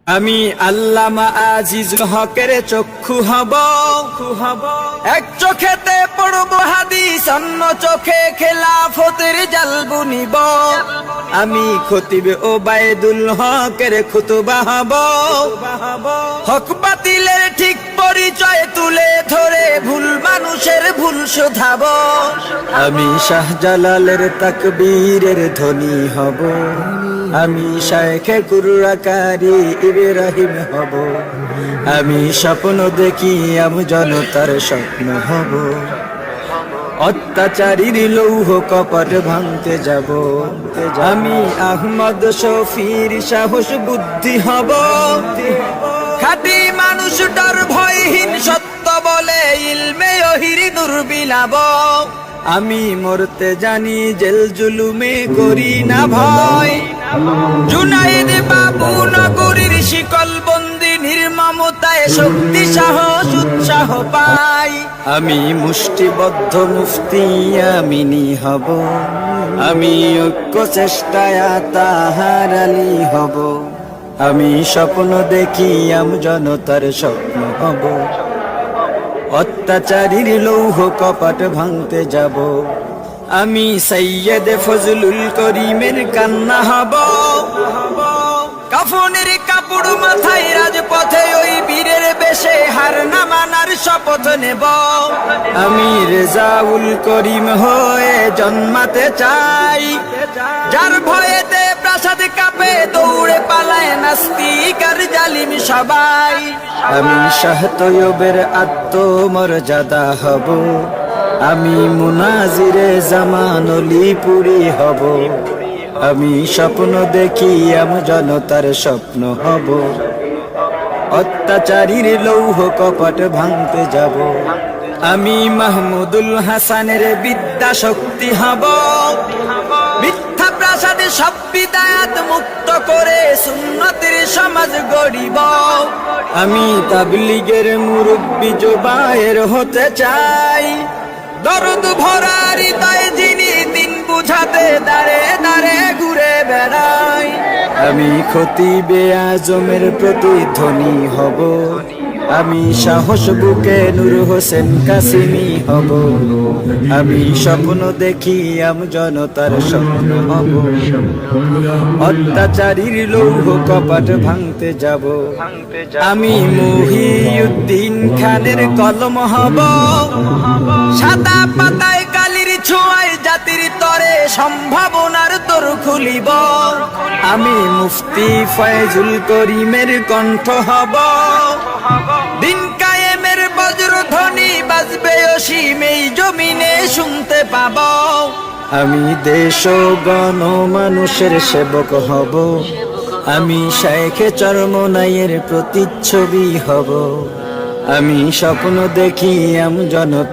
আমি আল্লামা আজিজুল হকের চক্ষু হব, এক চোখেতে পড়ব হাদিস, অন্য চোখে খেলাফতের জাল বুনিব। আমি খতিব ওবায়দুল হকের খুতবা হব, হক বাতিলের ঠিক পরিচয় তুলে ধরে ভুল মানুষের ভুল শোধাব। আমি শাহজালালের তাকবীরের ধ্বনি হব, আমি শায়েখে কুরআকারী ইব্রাহিম হব। আমি স্বপ্ন দেখি জনতার স্বপ্ন হব, অত্যাচারীর লৌহ কপট ভাঙতে যাব। আমি আহমদ শফির সাহস বুদ্ধি হব, খাঁটি মানুষ ডর ভয়হীন সত্য বলে ইলমে ওহির নূর বিলাব। আমি মরতে জানি জেল জুলুমে করি না ভয়, জুনাইদ বাবু নগরীর শিকল বন্দি নির্মমতায় শক্তি সাহস উৎসাহ পাই। আমি মুষ্টিবদ্ধ মুফতি আমিনী হব, আমি ঐক্য চেষ্টায় তাহার আলী হব। আমি স্বপ্ন দেখি জনতার স্বপ্ন হব, অত্যাচারীর লৌহ কপাট ভাঙতে যাব। আমি সৈয়দ ফজলুল করিমের কান্না হব, কাফনের কাপড় মাথায় রাজপথে ওই বীরের বেশে হার না মানার শপথ নেব। আমি রেজাউল করিম হয়ে জন্মাতে চাই, যার ভয়েতে প্রাসাদ কাঁপে দৌড়ে পালায় নাস্তিক আর জালিম সবাই। আমি শাহ তৈয়বের আত্মমর্যাদা হব, আমি মুনাজিরে জামান অলিপুরি হব। আমি স্বপ্ন দেখি জনতার স্বপ্ন হব, অত্যাচারীর লৌহ কপট ভাঙতে যাব। আমি মাহমুদুল হাসানের বিদ্যা শক্তি হব, মিথ্যা প্রাসাদে সব বিদায়াত মুক্ত করে সুন্নতের সমাজ গড়িব। আমি তাবলীগের মুরব্বি জুবায়ের হতে চাই, দরদ ভরা হৃদয়ে যিনি দিন বুঝাতে দাঁড়ে দাঁড়ে ঘুরে বেড়াই। আমি খতিবে আজমের প্রতিধ্বনি হব, আমি সাহস বুকে নূর হোসেন কাসিমি হব। আমি স্বপ্ন দেখি জনতার স্বপ্ন হব, অত্যাচারীর লৌহ কপাট ভাঙতে যাব। আমি মুহিউদ্দিন খানের কলম হব, সাদা পাতায় কালির ছোঁয়ায় জাতির তরে সম্ভাবনার তোর খুলিব। আমি মুফতি ফয়জুল করিমের কণ্ঠ হব, দিন কায়েমের বজ্রধ্বনি বাজবে অসীম এই জমিনে শুনতে পাব। আমি দেশ ও গণ মানুষের সেবক হব, আমি শায়েখে চরমনাইয়ের প্রতিচ্ছবি হব। আমি স্বপ্ন দেখি জনতা